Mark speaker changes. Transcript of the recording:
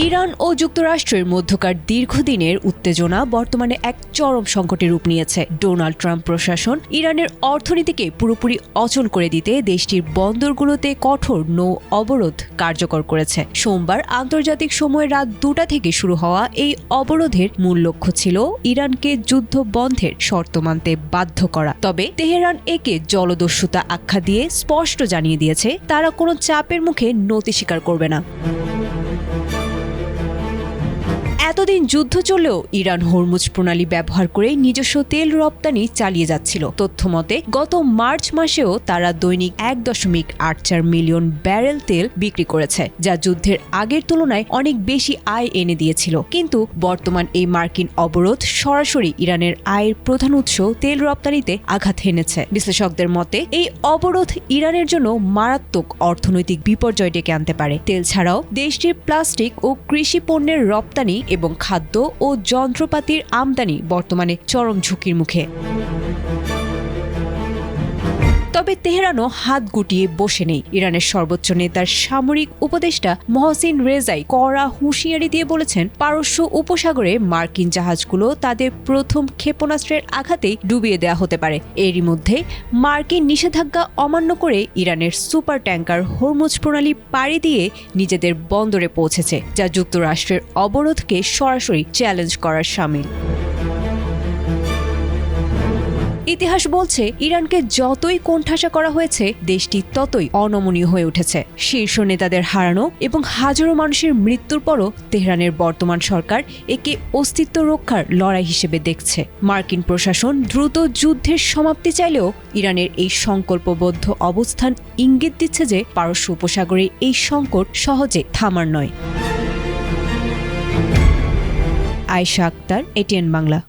Speaker 1: Iran ও যুক্তরাষ্ট্রের মধ্যকার দীর্ঘদিনের উত্তেজনা বর্তমানে এক চরম সংকটে রূপ নিয়েছে। ডোনাল্ড ট্রাম্প প্রশাসন ইরানের অর্থনীতিকে পুরোপুরি অচল করে দিতে দেশটির বন্দরগুলোতে কঠোর নৌ অবরোধ কার্যকর করেছে। সোমবার আন্তর্জাতিক সময় রাত 2টা থেকে শুরু হওয়া এই অবরোধের মূল লক্ষ্য ছিল ইরানকে যুদ্ধ বন্ধের শর্ত মানতে বাধ্য করা। তবে তেহরান একে জলদস্যুতা আখ্যা দিয়ে স্পষ্ট জানিয়ে দিয়েছে তারা কোনো চাপের মুখে নতি স্বীকার করবে না। এতদিন যুদ্ধ চললেও ইরান হরমুজ প্রণালী ব্যবহার করে নিজস্ব তেল রপ্তানি চালিয়ে যাচ্ছিল। তথ্যমতে গত মার্চ মাসেও তারা দৈনিক 1.84 মিলিয়ন ব্যারেল তেল বিক্রি করেছে, যা যুদ্ধের আগের তুলনায় অনেক বেশি আয় এনে দিয়েছিল। কিন্তু বর্তমান এই মার্কিন অবরোধ সরাসরি ইরানের আয়ের প্রধান উৎস তেল রপ্তানিতে আঘাত হেনেছে। বিশ্লেষকদের মতে এই অবরোধ ইরানের জন্য মারাত্মক অর্থনৈতিক বিপর্যয় ডেকে আনতে পারে। তেল ছাড়াও দেশটির প্লাস্টিক ও কৃষি পণ্যের রপ্তানি এবং খাদ্য ও যন্ত্রপাতির আমদানি বর্তমানে চরম ঝুঁকির মুখে। তবে তেহরানও হাত গুটিয়ে বসে নেই। ইরানের সর্বোচ্চ নেতার সামরিক উপদেষ্টা মহসিন রেজাই কড়া হুঁশিয়ারি দিয়ে বলেছেন, পারস্য উপসাগরে মার্কিন জাহাজগুলো তাদের প্রথম ক্ষেপণাস্ত্রের আঘাতেই ডুবিয়ে দেওয়া হতে পারে। এরই মধ্যে মার্কিন নিষেধাজ্ঞা অমান্য করে ইরানের সুপার ট্যাঙ্কার হরমুজ প্রণালী পাড়ি দিয়ে নিজেদের বন্দরে পৌঁছেছে, যা যুক্তরাষ্ট্রের অবরোধকে সরাসরি চ্যালেঞ্জ করার শামিল। ইতিহাস বলছে ইরানকে যতই কোণঠাসা করা হয়েছে দেশটি ততই অনমনীয় হয়ে উঠেছে। শীর্ষ নেতাদের হারানো এবং হাজারো মানুষের মৃত্যুর পরও তেহরানের বর্তমান সরকার একে অস্তিত্ব রক্ষার লড়াই হিসেবে দেখছে। মার্কিন প্রশাসন দ্রুত যুদ্ধের সমাপ্তি চাইলেও ইরানের এই সংকল্পবদ্ধ অবস্থান ইঙ্গিত দিচ্ছে যে পারস্য উপসাগরে এই সংকট সহজে থামার নয়। আয়েশা আক্তার, এটিএন বাংলা।